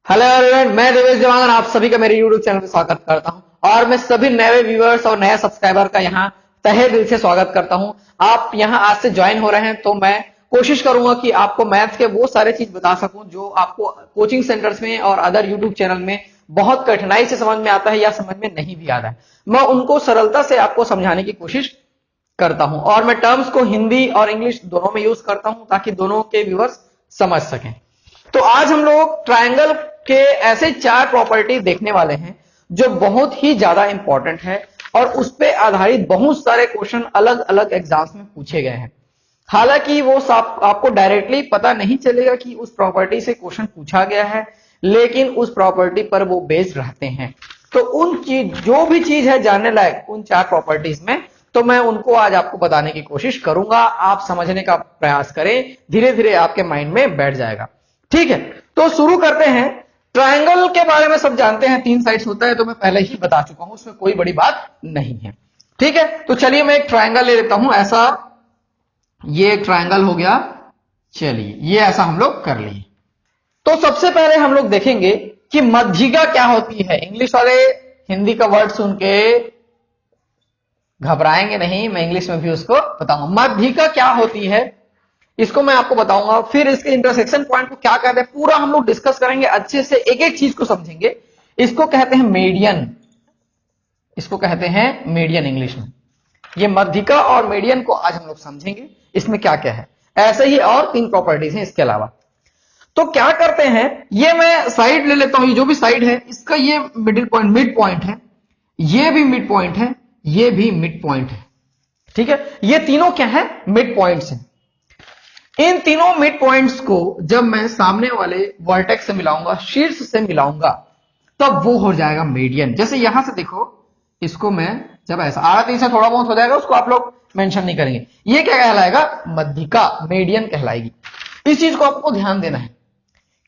Hello everyone, मैं देवेश जवान आप सभी का मेरे YouTube चैनल पे स्वागत करता हूं और मैं सभी नए व्यूअर्स और नए सब्सक्राइबर का यहां तहे दिल से स्वागत करता हूं। आप यहां आज से ज्वाइन हो रहे हैं तो मैं कोशिश करूंगा कि आपको मैथ्स के वो सारे चीज बता सकूं जो आपको कोचिंग सेंटर्स में और अदर YouTube चैनल में बहुत कठिनाई से समझ में आता है या समझ में नहीं भी आता है। मैं उनको सरलता से आपको समझाने की कोशिश करता हूं और मैं टर्म्स को हिंदी और इंग्लिश दोनों में यूज करता हूं ताकि दोनों के व्यूअर्स समझ सकें। तो आज हम लोग ट्रायंगल के ऐसे चार प्रॉपर्टी देखने वाले हैं जो बहुत ही ज्यादा इंपॉर्टेंट है और उस पे आधारित बहुत सारे क्वेश्चन अलग अलग एग्जाम्स में पूछे गए हैं। हालांकि वो आपको डायरेक्टली पता नहीं चलेगा कि उस प्रॉपर्टी से क्वेश्चन पूछा गया है, लेकिन उस प्रॉपर्टी पर वो बेस्ड रहते हैं। तो उन चीज जो भी चीज है जानने लायक उन चार प्रॉपर्टीज में, तो मैं उनको आज आपको बताने की कोशिश करूंगा। आप समझने का प्रयास करें, धीरे धीरे आपके माइंड में बैठ जाएगा। ठीक है, तो शुरू करते हैं। ट्रायंगल के बारे में सब जानते हैं, तीन साइड्स होता है तो मैं पहले ही बता चुका हूं, उसमें कोई बड़ी बात नहीं है। ठीक है, तो चलिए मैं एक ट्रायंगल ले लेता हूं। ऐसा ये एक ट्रायंगल हो गया। चलिए ये ऐसा हम लोग कर लिए। तो सबसे पहले हम लोग देखेंगे कि मध्यिका क्या होती है। इंग्लिश वाले हिंदी का वर्ड सुन के घबराएंगे नहीं, मैं इंग्लिश में भी उसको बताऊंगा। मध्यिका क्या होती है इसको मैं आपको बताऊंगा, फिर इसके इंटरसेक्शन पॉइंट को क्या कहते हैं पूरा हम लोग डिस्कस करेंगे, अच्छे से एक एक चीज को समझेंगे। इसको कहते हैं मीडियन, इसको कहते हैं मीडियन इंग्लिश में। ये मध्यिका और मीडियन को आज हम लोग समझेंगे, इसमें क्या क्या है। ऐसे ही और तीन प्रॉपर्टीज हैं इसके अलावा। तो क्या करते हैं, ये मैं साइड ले लेता हूं, ये जो भी साइड है इसका ये मिडिल पॉइंट मिड पॉइंट है, ये भी मिड पॉइंट है, ये भी मिड पॉइंट है। ठीक है, ये तीनों क्या है, मिड पॉइंट्स हैं। इन तीनों मिड पॉइंट्स को जब मैं सामने वाले वर्टेक्स से मिलाऊंगा, शीर्ष से मिलाऊंगा, तब वो हो जाएगा मीडियन। जैसे यहां से देखो, इसको मैं जब ऐसा आधा तीन से थोड़ा बहुत हो जाएगा, उसको आप लोग मेंशन नहीं करेंगे, ये क्या कहलाएगा, मध्यिका, मीडियन कहलाएगी। इस चीज को आपको ध्यान देना है।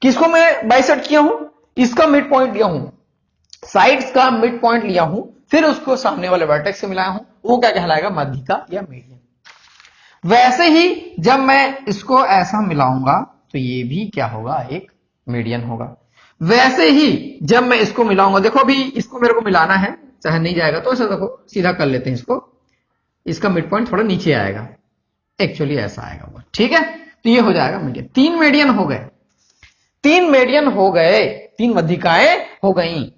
किसको मैं बाइसेक्ट किया हूं, इसका मिड पॉइंट लिया हूं, साइड्स का मिड पॉइंट लिया हूं, फिर उसको सामने वाले वर्टेक्स से मिलाया हूं, वो क्या कहलाएगा, मध्यिका या मीडियन। वैसे ही जब मैं इसको ऐसा मिलाऊंगा तो ये भी क्या होगा, एक मीडियन होगा। वैसे ही जब मैं इसको मिलाऊंगा, देखो अभी इसको मेरे को मिलाना है, चाहे नहीं जाएगा तो ऐसा देखो सीधा कर लेते हैं इसको, इसका मिड पॉइंट थोड़ा नीचे आएगा, एक्चुअली ऐसा आएगा वो। ठीक है, तो ये हो जाएगा मीडियन। तीन मीडियन हो गए, तीन मीडियन हो गए, तीन मध्यिकाएं हो गई।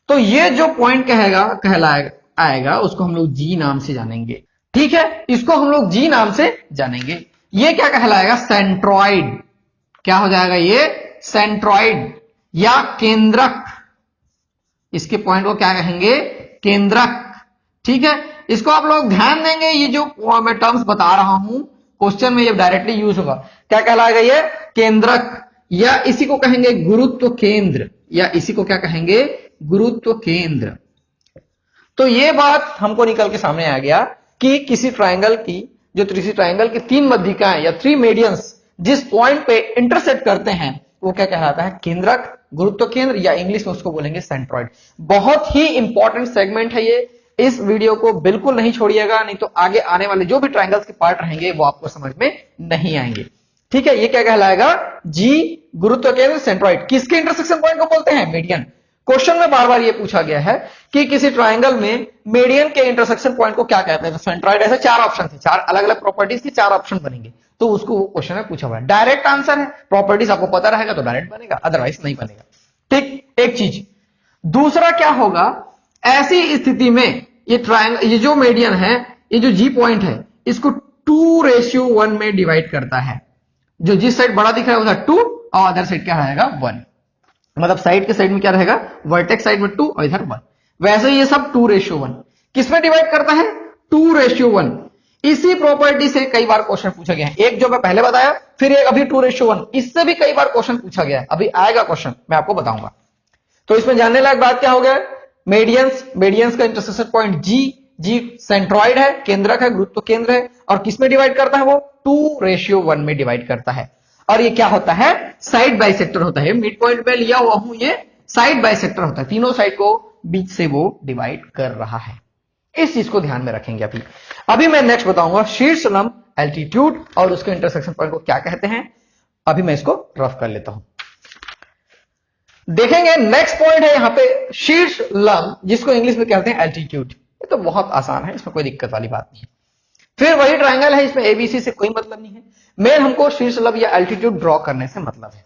तो ये जो पॉइंट कहेगा कहलाएगा आएगा, उसको हम लोग जी नाम से जानेंगे। ठीक है, इसको हम लोग जी नाम से जानेंगे। ये क्या कहलाएगा, सेंट्रॉइड। क्या हो जाएगा ये, सेंट्रॉइड या केंद्रक। इसके पॉइंट को क्या कहेंगे, केंद्रक। ठीक है, इसको आप लोग ध्यान देंगे, ये जो मैं टर्म्स बता रहा हूं क्वेश्चन में ये डायरेक्टली यूज होगा। क्या कहलाएगा ये, केंद्रक, या इसी को कहेंगे गुरुत्व केंद्र, या इसी को क्या कहेंगे, गुरुत्व केंद्र। तो ये बात हमको निकल के सामने आ गया कि किसी ट्रायंगल की, जो किसी ट्रायंगल की तीन मध्यिकाएं या थ्री मीडियंस जिस पॉइंट पे इंटरसेक्ट करते हैं, वो क्या कहलाता है, केंद्रक, गुरुत्व केंद्र, या इंग्लिश में उसको बोलेंगे सेंट्रॉइड। बहुत ही इंपॉर्टेंट सेगमेंट है ये, इस वीडियो को बिल्कुल नहीं छोड़िएगा, नहीं तो आगे आने वाले जो भी ट्रायंगल्स के पार्ट रहेंगे वो आपको समझ में नहीं आएंगे। ठीक है, ये क्या कहलाएगा, जी, गुरुत्व केंद्र, सेंट्रॉइड। किसके इंटरसेक्शन पॉइंट को बोलते हैं, मीडियन। क्वेश्चन में बार बार ये पूछा गया है कि किसी ट्रायंगल में मीडियन के इंटरसेक्शन पॉइंट को क्या कहते हैं, तो सेंट्रॉइड। ऐसे चार ऑप्शन थे, चार अलग अलग प्रॉपर्टीज के चार ऑप्शन बनेंगे, तो उसको वो क्वेश्चन में पूछा हुआ है। डायरेक्ट आंसर है, प्रॉपर्टीज आपको पता रहेगा तो डायरेक्ट बनेगा, अदरवाइज नहीं बनेगा। ठीक, एक चीज। दूसरा क्या होगा, ऐसी स्थिति में ये ट्रायंगल, ये जो मीडियन है, ये जो जी पॉइंट है, इसको 2:1 में डिवाइड करता है। जो जिस साइड बड़ा दिख रहा है उधर 2 और अदर साइड क्या रहेगा, 1। मतलब साइड के साइड में क्या रहेगा, वर्टेक्स साइड में 2 और इधर 1। वैसे ये सब 2:1 किसमें डिवाइड करता है, 2:1। इसी प्रॉपर्टी से कई बार क्वेश्चन पूछा गया है, एक जो मैं पहले बताया, फिर एक अभी 2:1, इससे भी कई बार क्वेश्चन पूछा गया है। अभी आएगा क्वेश्चन, मैं आपको बताऊंगा। तो इसमें जानने लायक बात क्या हो गया, मीडियंस, मीडियंस का इंटरसेक्शन पॉइंट जी, जी सेंट्रॉइड है, केंद्रक है, गुरुत्व केंद्र है, और किसमें डिवाइड करता है, वो 2:1 में डिवाइड करता है। और ये क्या होता है, साइड बाइसेक्टर होता है। मिड पॉइंट में लिया हुआ हूं, ये साइड बाइसेक्टर होता है, तीनों साइड को बीच से वो डिवाइड कर रहा है। इस चीज को ध्यान में रखेंगे। अभी मैं नेक्स्ट बताऊंगा शीर्ष लंब, एल्टीट्यूड, और उसके इंटरसेक्शन पॉइंट को क्या कहते हैं। अभी मैं इसको रफ कर लेता हूं। देखेंगे नेक्स्ट पॉइंट है यहाँ पे शीर्ष लंब, जिसको इंग्लिश में कहते हैं एल्टीट्यूड। ये तो बहुत आसान है, इसमें कोई दिक्कत वाली बात नहीं है। फिर वही ट्रायंगल है, इसमें एबीसी से कोई मतलब नहीं है। मेन हमको शीर्ष लंब या एल्टीट्यूड ड्रॉ करने से मतलब है।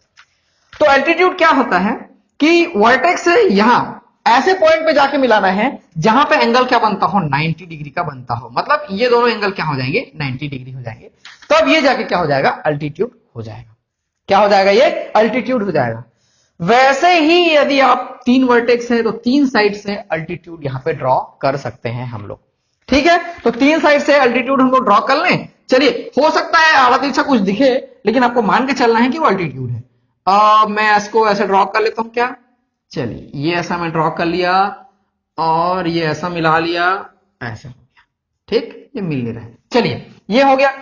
तो एल्टीट्यूड क्या होता है कि वर्टेक्स से यहां ऐसे पॉइंट पे जाके मिलाना है जहां पे एंगल क्या बनता हो, 90 डिग्री का बनता हो। मतलब ये दोनों एंगल क्या हो जाएंगे, 90 डिग्री हो जाएंगे। तब ये जाके क्या हो जाएगा, अल्टीट्यूड हो जाएगा। क्या हो जाएगा, ये अल्टीट्यूड हो जाएगा। वैसे ही यदि आप 3 वर्टेक्स है तो 3 साइड से अल्टीट्यूड यहां पे ड्रॉ कर सकते हैं हम लोग। ठीक है, तो 3 साइड से अल्टीट्यूड हम लोग ड्रॉ कर लें। चलिए, हो सकता है आधा तिरछा कुछ दिखे, लेकिन आपको मान के चलना है कि वो अल्टीट्यूड है। मैं इसको ऐसे ड्रॉ कर लेता हूं क्या, चलिए ये ऐसा मैं ड्रॉ कर लिया और ये ऐसा मिला लिया, ऐसा हो गया। ठीक, ये मिल नहीं रहा है। चलिए ये हो गया।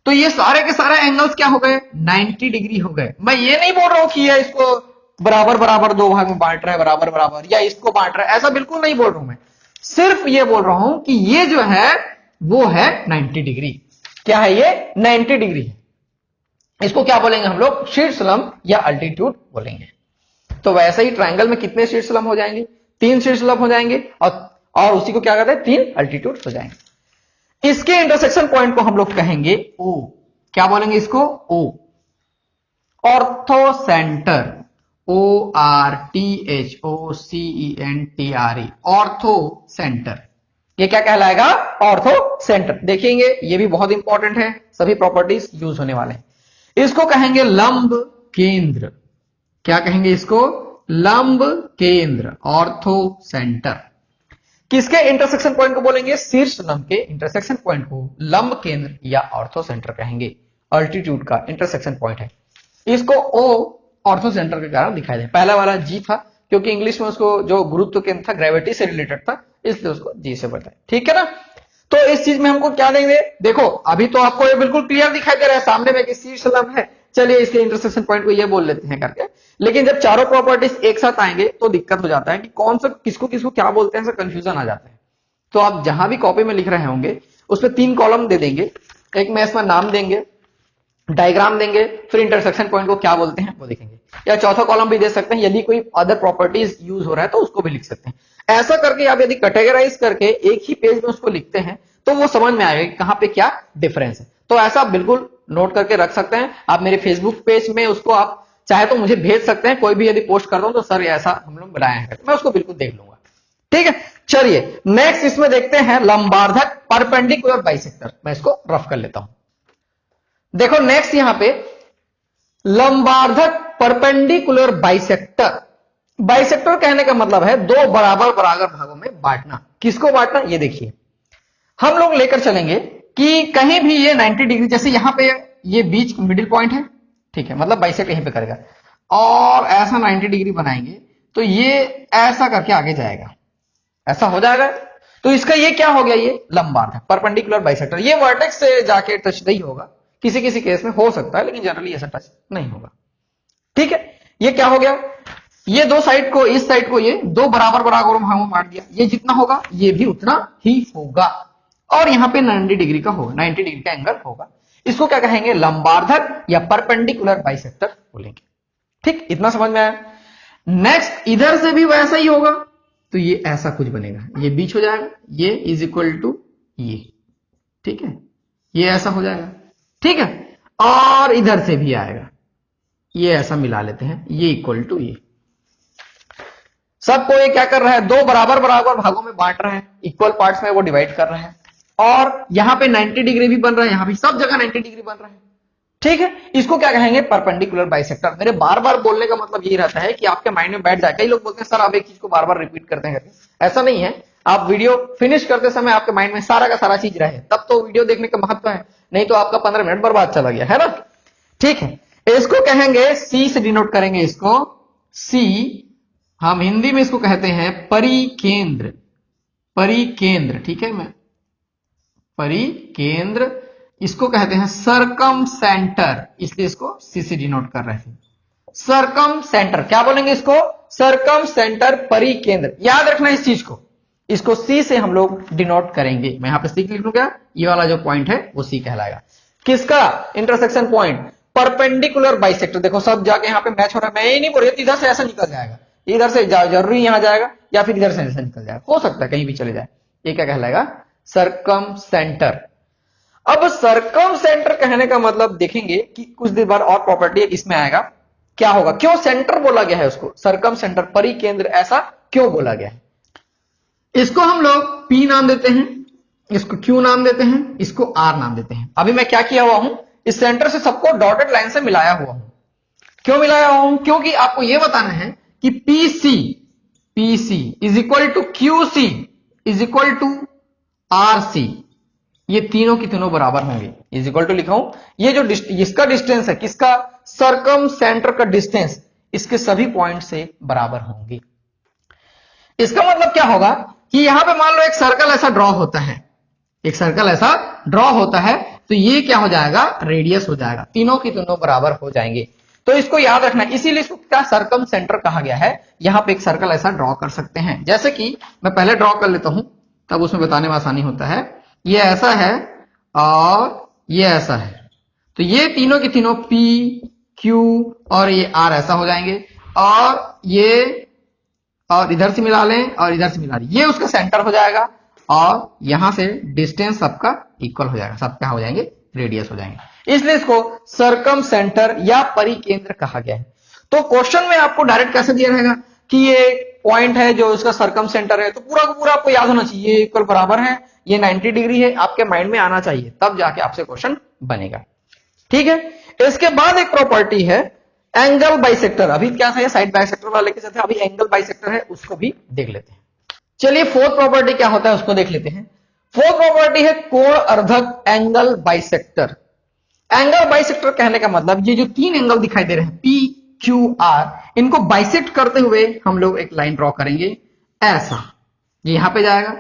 तो ये सारे के सारे एंगल्स क्या हो गए, 90 डिग्री हो गए। मैं ये नहीं बोल रहा हूं कि ये इसको बराबर बराबर 2 भाग में बांट रहा है, बराबर बराबर, या इसको बांट रहा है, ऐसा बिल्कुल नहीं बोल रहा हूं मैं। सिर्फ ये बोल रहा हूं कि ये जो है वो है 90 डिग्री। क्या है ये, 90 डिग्री है। इसको क्या बोलेंगे हम लोग, शीर्ष लंब या अल्टीट्यूड बोलेंगे। तो वैसे ही ट्रायंगल में कितने शीर्ष लंब हो जाएंगे, 3 शीर्ष लंब हो जाएंगे, और उसी को क्या कहते हैं, 3 अल्टीट्यूड हो जाएंगे। इसके इंटरसेक्शन पॉइंट को हम लोग कहेंगे ओ। क्या बोलेंगे इसको, O. Orthocentre, ORTHOCENTRE, orthocentre. ये क्या कहलाएगा, ऑर्थो सेंटर। देखेंगे ये भी बहुत इंपॉर्टेंट है, सभी प्रॉपर्टीज यूज होने वाले हैं। इसको कहेंगे लंब केंद्र। क्या कहेंगे इसको, लंब केंद्र, ऑर्थो सेंटर। किसके इंटरसेक्शन पॉइंट को बोलेंगे, शीर्ष लंब के इंटरसेक्शन पॉइंट को लंब केंद्र या ऑर्थो सेंटर कहेंगे। अल्टीट्यूड का इंटरसेक्शन पॉइंट है। इसको ओ ऑर्थो सेंटर के कारण दिखाई दे। पहला वाला जी था, क्योंकि इंग्लिश में उसको जो गुरुत्व केंद्र था, ग्रेविटी से रिलेटेड था, इसलिए उसको जी से बताया। ठीक है ना। तो इस चीज में हमको क्या देंगे, देखो अभी तो आपको ये बिल्कुल क्लियर दिखाई दे रहा है सामने में कि शीर्ष लंब है। चलिए इसके इंटरसेक्शन पॉइंट को ये बोल लेते हैं करके। लेकिन जब चारों प्रॉपर्टीज एक साथ आएंगे तो दिक्कत हो जाता है कि कौन सा किसको किसको क्या बोलते हैं, कंफ्यूजन आ जाता है। तो आप जहां भी कॉपी में लिख रहे होंगे उसमें 3 कॉलम दे देंगे। एक में इसमें नाम देंगे, डायग्राम देंगे, फिर इंटरसेक्शन पॉइंट को क्या बोलते हैं वो देखेंगे। या चौथा कॉलम भी दे सकते हैं, यदि कोई अदर प्रॉपर्टीज यूज हो रहा है तो उसको भी लिख सकते हैं। ऐसा करके आप यदि कैटेगराइज करके एक ही पेज में उसको लिखते हैं तो वो समझ में आएगा कि कहां पे क्या डिफरेंस है। तो ऐसा बिल्कुल नोट करके रख सकते हैं। आप मेरे फेसबुक पेज में उसको आप चाहे तो मुझे भेज सकते हैं, कोई भी यदि पोस्ट कर दो तो सर ऐसा हम लोग बनाए हैं, मैं उसको बिल्कुल देख लूंगा। ठीक है, चलिए नेक्स्ट इसमें देखते हैं लंबार्धक परपेंडिकुलर बाइसेक्टर। मैं इसको रफ कर लेता हूं। देखो नेक्स्ट यहां पे लंबार्धक परपेंडिकुलर बाइसेक्टर। बाइसेक्टर कहने का मतलब है 2 बराबर बराबर भागों में बांटना। किसको बांटना, ये देखिए हम लोग लेकर चलेंगे कि कहीं भी ये 90 डिग्री, जैसे यहां पे ये बीच मिडिल पॉइंट है, ठीक है, मतलब बाइसेक्ट यहीं पे करेगा और ऐसा 90 डिग्री बनाएंगे तो ये ऐसा करके आगे जाएगा, ऐसा हो जाएगा। तो इसका ये क्या हो गया, ये लंबार्धक परपेंडिकुलर बाइसेक्टर। ये वर्टेक्स से जाके टच नहीं होगा, किसी किसी केस में हो सकता है, लेकिन जनरली ऐसा टच नहीं होगा। ठीक है, ये क्या हो गया, ये 2 साइड को, इस साइड को ये 2 बराबर बराबर भागों में बांट दिया। ये जितना होगा ये भी उतना ही होगा, और यहां पे 90 डिग्री का होगा, 90 डिग्री का एंगल होगा। इसको क्या कहेंगे, लंबार्धक या परपेंडिकुलर बाइसेक्टर बोलेंगे। ठीक, इतना समझ में आया। नेक्स्ट इधर से भी वैसा ही होगा, तो ये ऐसा कुछ बनेगा, ये बीच हो जाएगा, ये इज इक्वल टू ये। ठीक है, ये ऐसा हो जाएगा। ठीक है, और इधर से भी आएगा, ये ऐसा मिला लेते हैं, ये इक्वल टू ये। सबको ये क्या कर रहा है, 2 बराबर बराबर भागों में बांट रहा है, इक्वल पार्ट्स में वो डिवाइड कर रहा है। और यहां पे 90 डिग्री भी बन रहा है, यहां भी सब जगह 90 डिग्री बन रहा है। ठीक है, इसको क्या कहेंगे, परपेंडिकुलर बाइसेक्टर। मेरे बार बार बोलने का मतलब यही रहता है कि आपके माइंड में बैठ जाए। कई लोग बोलते हैं सर आप एक चीज को बार बार रिपीट करते हैं करके, ऐसा नहीं है। आप वीडियो फिनिश करते समय आपके माइंड में सारा का सारा चीज रहे, तब तो वीडियो देखने का महत्व है, नहीं तो आपका 15 मिनट बर्बाद चला गया है ना। ठीक है, इसको कहेंगे सी से डिनोट करेंगे, इसको सी, हम हिंदी में इसको कहते हैं परिकेंद्र। परिकेंद्र, ठीक है, मैं परिकेंद्र। इसको कहते हैं सरकम सेंटर, इसलिए इसको सी से डिनोट कर रहे थे। सरकम सेंटर क्या बोलेंगे, इसको सरकम सेंटर परिकेंद्र। याद रखना इस चीज को, इसको सी से हम लोग डिनोट करेंगे। मैं यहां पे सी लिख दूंगा, ये वाला जो पॉइंट है वो सी कहलाएगा। किसका इंटरसेक्शन पॉइंट, परपेंडिकुलर बाइसेक्टर। देखो सब जाके यहां पे मैच हो रहा है, मैं ये नहीं बोल रही इधर से ऐसा निकल जाएगा, इधर से जरूरी यहां जाएगा या फिर इधर से निकल जाएगा, हो सकता है कहीं भी चले जाए। ये क्या कहलाएगा? सरकम सेंटर। अब सरकम सेंटर कहने का मतलब देखेंगे कि कुछ देर बाद और प्रॉपर्टी इसमें आएगा, क्या होगा, क्यों सेंटर बोला गया है उसको, सरकम सेंटर, परिकेंद्र, ऐसा क्यों बोला गया है। इसको हम लोग P नाम देते हैं, इसको Q नाम देते हैं, इसको R नाम देते हैं। अभी मैं क्या किया हुआ हूं, इस सेंटर से सबको डॉटेड लाइन से मिलाया हुआ हूं। क्यों मिलाया हुआ हूं? क्योंकि आपको यह बताना है कि PC is equal to QC is equal to RC, ये तीनों की तीनों बराबर होंगे। इज इक्वल टू लिखा हूं, ये जो इसका डिस्टेंस है, किसका, सरकम सेंटर का डिस्टेंस, इसके सभी पॉइंट से बराबर होंगे। इसका मतलब क्या होगा कि यहां पे मान लो एक सर्कल ऐसा ड्रॉ होता है, एक सर्कल ऐसा ड्रॉ होता है, तो ये क्या हो जाएगा, रेडियस हो जाएगा, तीनों की तीनों बराबर हो जाएंगे। तो इसको याद रखना, इसीलिए इसको क्या सरकम सेंटर कहा गया है। यहां पे एक सर्कल ऐसा ड्रॉ कर सकते हैं, जैसे कि मैं पहले ड्रॉ कर लेता हूं, तब उसमें बताने में आसानी होता है। ये ऐसा है और ये ऐसा है, तो ये तीनों की तीनों P, Q और ये R ऐसा हो जाएंगे, और ये और इधर से मिला लें और इधर से मिला लें, ये उसका सेंटर हो जाएगा, और यहां से डिस्टेंस सबका इक्वल हो जाएगा, सब क्या हो जाएंगे, रेडियस हो जाएंगे। इसलिए इसको सरकम सेंटर या परिकेंद्र कहा गया है। तो क्वेश्चन में आपको डायरेक्ट कैसे दिया रहेगा कि ये पॉइंट है जो इसका सरकम सेंटर है, तो पूरा का पूरा आपको याद होना चाहिए, ये इक्वल बराबर है, ये 90 डिग्री है, आपके माइंड में आना चाहिए, तब जाके आपसे क्वेश्चन बनेगा। ठीक है, इसके बाद एक प्रॉपर्टी है एंगल बाइसेक्टर। अभी क्या है, साइड बाइसेक्टर वाला लेके चलते हैं, अभी एंगल बाइसेक्टर है, उसको भी देख लेते हैं। चलिए फोर्थ प्रॉपर्टी क्या होता है उसको देख लेते हैं। फोर्थ प्रॉपर्टी है कोण अर्धक एंगल बाइसेक्टर। एंगल बाइसेक्टर कहने का मतलब ये जो तीन एंगल दिखाई दे रहे हैं P, Q, R, इनको बाइसेक्ट करते हुए हम लोग एक लाइन ड्रॉ करेंगे, ऐसा, ये यहां पे जाएगा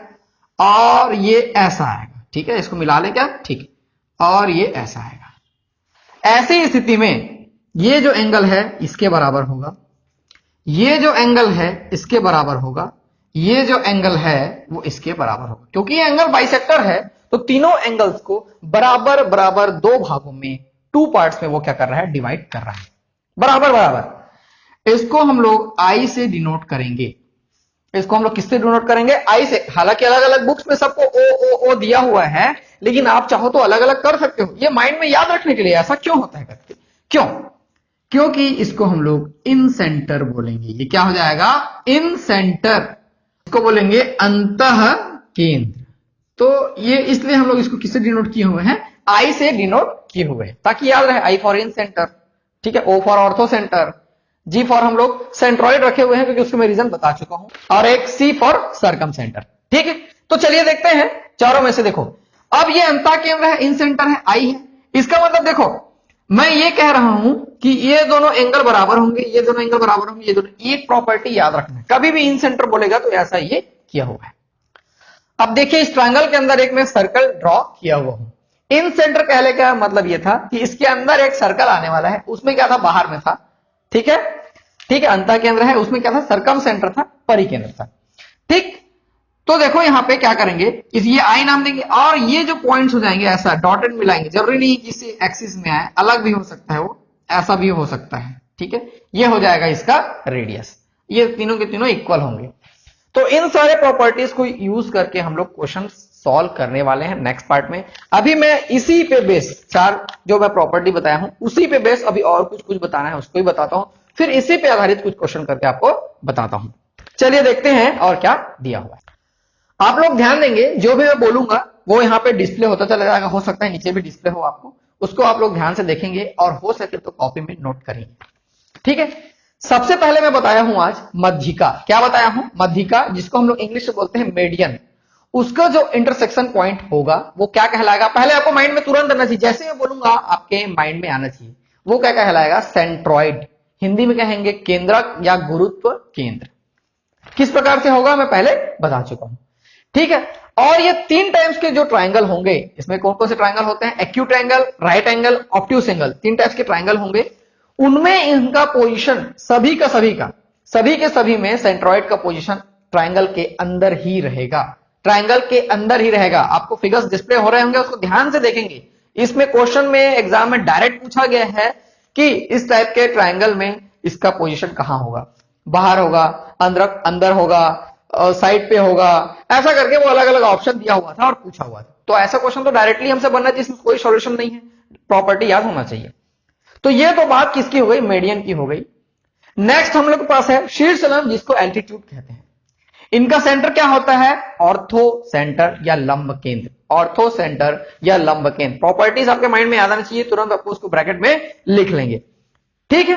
और ये ऐसा आएगा। ठीक है, इसको मिला लें क्या, ठीक है, और ये ऐसा आएगा। ऐसी स्थिति में ये जो एंगल है इसके बराबर होगा, ये जो एंगल है इसके बराबर होगा, ये जो एंगल है वो इसके बराबर होगा। क्योंकि ये एंगल बाइसेक्टर है, तो तीनों एंगल्स को बराबर बराबर दो भागों में, टू पार्ट्स में वो क्या कर रहा है, डिवाइड कर रहा है, बराबर बराबर। इसको हम लोग I से डिनोट करेंगे। इसको हम लोग किससे डिनोट करेंगे, I से। हालांकि अलग अलग बुक्स में सबको ओ दिया हुआ है, लेकिन आप चाहो तो अलग अलग कर सकते हो, ये माइंड में याद रखने के लिए। ऐसा क्यों होता है करके, क्यों, क्योंकि इसको हम लोग इन सेंटर बोलेंगे। ये क्या हो जाएगा, इन सेंटर। इसको बोलेंगे अंतः केंद्र। तो ये इसलिए हम लोग इसको किससे डिनोट किए हुए हैं, I से डिनोट किए हुए हैं, ताकि याद रहे, I फॉर इन सेंटर, ठीक है, O for ortho centre, G for हम लोग सेंट्रॉइड रखे हुए हैं क्योंकि उसको मैं रीजन बता चुका हूं, और एक C फॉर सरकम सेंटर। ठीक है, तो चलिए देखते हैं चारों में से। देखो अब ये अंतः केंद्र है, इन सेंटर है, I है। इसका मतलब देखो, मैं ये कह रहा हूं कि ये दोनों एंगल बराबर होंगे, ये दोनों एंगल बराबर होंगे, ये दोनों। एक प्रॉपर्टी याद रखना, कभी भी इन सेंटर बोलेगा तो ऐसा ये किया हुआ है। अब देखिए इस ट्रायंगल के अंदर एक मैं सर्कल ड्रॉ किया हुआ हूं। इन सेंटर कहने का मतलब ये था कि इसके अंदर एक सर्कल आने वाला है, उसमें क्या था, बाहर में था। ठीक है, ठीक है, अंतः केंद्र है, उसमें क्या था, सरकम सेंटर था, परिकेंद्र था। ठीक, तो देखो यहां पे क्या करेंगे, ये I नाम देंगे, और ये जो पॉइंट्स हो जाएंगे ऐसा डॉटेड मिलाएंगे। जरूरी नहीं किसी एक्सिस में आए, अलग भी हो सकता है, वो ऐसा भी हो सकता है। ठीक है, ये हो जाएगा इसका रेडियस, ये तीनों के तीनों इक्वल होंगे। तो इन सारे प्रॉपर्टीज को यूज करके हम लोग क्वेश्चन सॉल्व करने वाले हैं नेक्स्ट पार्ट में। अभी मैं इसी पे बेस, चार जो मैं प्रॉपर्टी बताया हूं उसी पे बेस अभी और कुछ बताना है उसको भी बताता हूं, फिर इसी पे आधारित कुछ क्वेश्चन करके आपको बताता हूं। चलिए देखते हैं और क्या दिया हुआ है। आप लोग ध्यान देंगे, जो भी मैं बोलूंगा वो यहाँ पे डिस्प्ले होता चला जाएगा, हो सकता है नीचे भी डिस्प्ले हो आपको, उसको आप लोग ध्यान से देखेंगे और हो सके तो कॉपी में नोट करेंगे। ठीक है, सबसे पहले मैं बताया हूं आज मध्यिका। क्या बताया हूं, मध्यिका, जिसको हम लोग इंग्लिश में बोलते हैं मेडियन। उसका जो इंटरसेक्शन पॉइंट होगा वो क्या कहलाएगा, पहले आपको माइंड में तुरंत आना चाहिए, जैसे मैं बोलूंगा आपके माइंड में आना चाहिए। वो क्या कहलाएगा, सेंट्रॉइड। हिंदी में कहेंगे केंद्रक या गुरुत्व केंद्र। किस प्रकार से होगा मैं पहले बता चुका हूं। ठीक है, और ये तीन टाइप्स के जो ट्रायंगल होंगे, इसमें कौन कौन से ट्रायंगल होते हैं, acute angle, right angle, obtuse angle, तीन टाइप्स के ट्रायंगल होंगे। उनमें इनका पोजीशन सभी के सभी में सेंट्रॉइड का पोजीशन ट्रायंगल के अंदर ही रहेगा, ट्रायंगल के अंदर ही रहेगा। आपको फिगर्स डिस्प्ले हो रहे होंगे, उसको ध्यान से देखेंगे। इसमें क्वेश्चन में एग्जाम में डायरेक्ट पूछा गया है कि इस टाइप के ट्रायंगल में इसका पोजीशन कहां होगा। बाहर होगा, अंदर अंदर होगा, साइड पे होगा, ऐसा करके वो अलग अलग ऑप्शन दिया हुआ था और पूछा हुआ था। तो ऐसा क्वेश्चन तो डायरेक्टली हमसे बनना चाहिए, इसमें कोई सॉल्यूशन नहीं है, प्रॉपर्टी याद होना चाहिए। तो ये तो बात किसकी हो गई, मीडियन की हो गई। नेक्स्ट हम लोग के पास है शीर्ष लंब, जिसको एल्टीट्यूड कहते हैं। इनका सेंटर क्या होता है, ऑर्थो सेंटर या लंब केंद्र, ऑर्थो सेंटर या लंब केंद्र। प्रॉपर्टीज आपके माइंड में याद आना चाहिए, तुरंत आपको उसको ब्रैकेट में लिख लेंगे, ठीक है।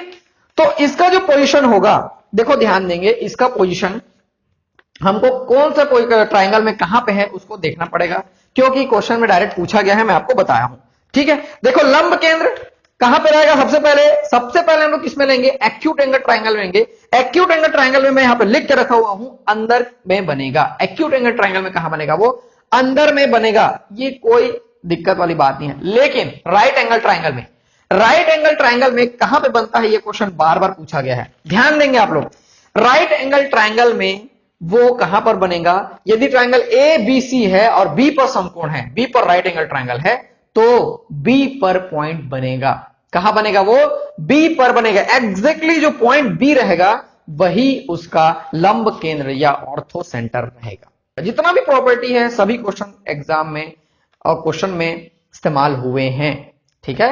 तो इसका जो पोजीशन होगा, देखो ध्यान देंगे, इसका पोजीशन हमको कौन सा ट्राइंगल में कहां पे है उसको देखना पड़ेगा, क्योंकि क्वेश्चन में डायरेक्ट पूछा गया है, मैं आपको बताया हूं, ठीक है। देखो लंब केंद्र कहां पे रहेगा, सबसे पहले हम लोग किसमें लेंगे, एक्यूट एंगल ट्राइंगल लेंगे। एक्यूट एंगल ट्राइंगल में मैं यहां पे लिख के रखा हुआ हूं, अंदर में बनेगा। एक्यूट एंगल ट्राइंगल में कहां बनेगा, वो अंदर में बनेगा, ये कोई दिक्कत वाली बात नहीं है। लेकिन राइट एंगल ट्राइंगल में, राइट एंगल ट्राइंगल में कहां पे बनता है, ये क्वेश्चन बार बार पूछा गया है, ध्यान देंगे आप लोग। राइट एंगल ट्राइंगल में वो कहां पर बनेगा, यदि ट्राइंगल ए बी सी है और बी पर समकोण है, बी पर राइट एंगल ट्राइंगल है, तो बी पर पॉइंट बनेगा। कहां बनेगा, वो बी पर बनेगा। एग्जैक्टली जो पॉइंट बी रहेगा वही उसका लंब केंद्र या ऑर्थो सेंटर रहेगा। जितना भी प्रॉपर्टी है सभी क्वेश्चन एग्जाम में और क्वेश्चन में इस्तेमाल हुए हैं, ठीक है।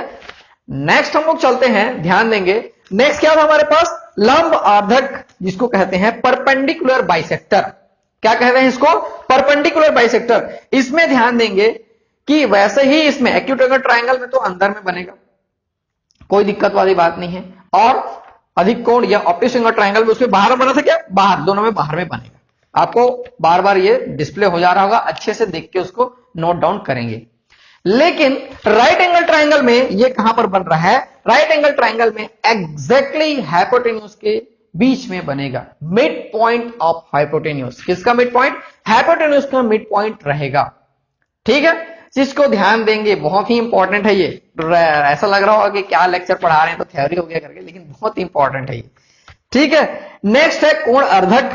नेक्स्ट हम लोग चलते हैं, ध्यान देंगे। नेक्स्ट क्या था हमारे पास, लंब आर्धक, जिसको कहते हैं परपेंडिकुलर बाइसेक्टर। क्या कहते हैं इसको, परपेंडिकुलर बाइसेक्टर। इसमें ध्यान देंगे कि वैसे ही इसमें एक्यूट एंगल ट्राइंगल में तो अंदर में बनेगा, कोई दिक्कत वाली बात नहीं है। और अधिक कोण या ऑप्टिक एंगल ट्राइंगल में उसमें बाहर बना था क्या, बाहर, दोनों में बाहर में बनेगा। आपको बार बार ये डिस्प्ले हो जा रहा होगा, अच्छे से देख के उसको नोट डाउन करेंगे। लेकिन राइट एंगल ट्राइंगल में ये कहां पर बन रहा है, राइट एंगल ट्राइंगल में एग्जैक्टली हाइपोटेन्यूज के बीच में बनेगा, मिड पॉइंट ऑफ हाइपोटेन्यूज। किसका मिड पॉइंट, हाइपोटेन्यूज का मिड पॉइंट रहेगा, ठीक है। जिसको ध्यान देंगे, बहुत ही इंपॉर्टेंट है ये। ऐसा लग रहा होगा कि क्या लेक्चर पढ़ा रहे हैं, तो थ्योरी हो गया करके, लेकिन बहुत इंपॉर्टेंट है ये, ठीक है। नेक्स्ट है कोण अर्धक,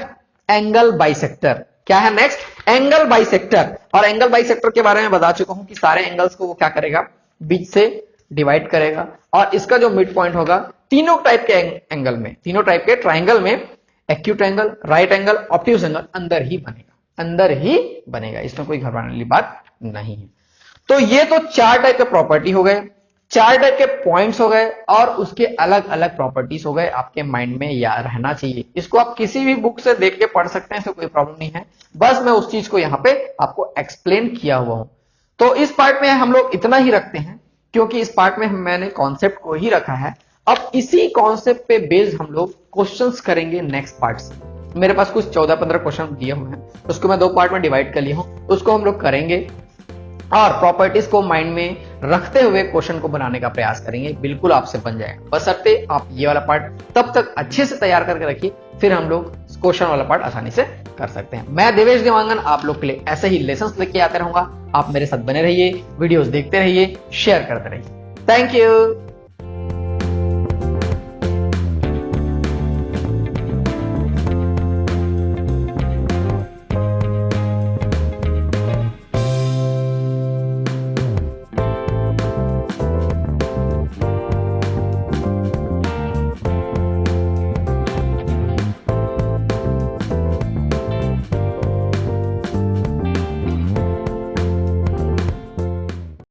एंगल बाइसेक्टर। क्या है नेक्स्ट, एंगल बाइसेक्टर। और एंगल बाइसेक्टर के बारे में बता चुका हूं कि सारे एंगल्स को वो क्या करेगा, बीच से डिवाइड करेगा। और इसका जो मिड पॉइंट होगा, तीनों टाइप के एंगल में, तीनों टाइप के ट्राइंगल में, acute angle, right angle, obtuse angle, अंदर ही बनेगा, अंदर ही बनेगा। इसमें कोई घबराने वाली बात नहीं है। तो ये तो चार टाइप के प्रॉपर्टी हो गए, चार टाइप के पॉइंट्स हो गए, और उसके अलग अलग प्रॉपर्टीज हो गए, आपके माइंड में याद रहना चाहिए। इसको आप किसी भी बुक से देख के पढ़ सकते हैं, इसमें कोई प्रॉब्लम नहीं है। बस मैं उस चीज को यहां पे आपको एक्सप्लेन किया हुआ हूं। तो इस पार्ट में हम लोग इतना ही रखते हैं, क्योंकि इस पार्ट में मैंने कॉन्सेप्ट को ही रखा है। अब इसी कॉन्सेप्ट पे बेस्ड हम लोग क्वेश्चंस करेंगे नेक्स्ट पार्ट से। मेरे पास कुछ 14-15 क्वेश्चन दिए हुए हैं, उसको मैं 2 पार्ट में डिवाइड कर लिया हूं, उसको हम लोग करेंगे और प्रॉपर्टीज को माइंड में रखते हुए क्वेश्चन को बनाने का प्रयास करेंगे। बिल्कुल आपसे बन जाएगा, बशर्ते आप ये वाला पार्ट तब तक अच्छे से तैयार करके रखिए, फिर हम लोग क्वेश्चन वाला पार्ट आसानी से कर सकते हैं। मैं देवेश देवांगन आप लोग के लिए ऐसे ही लेसन्स लेके आते रहूंगा। आप मेरे साथ बने रहिए, वीडियोस देखते रहिए, शेयर करते रहिए। Thank you.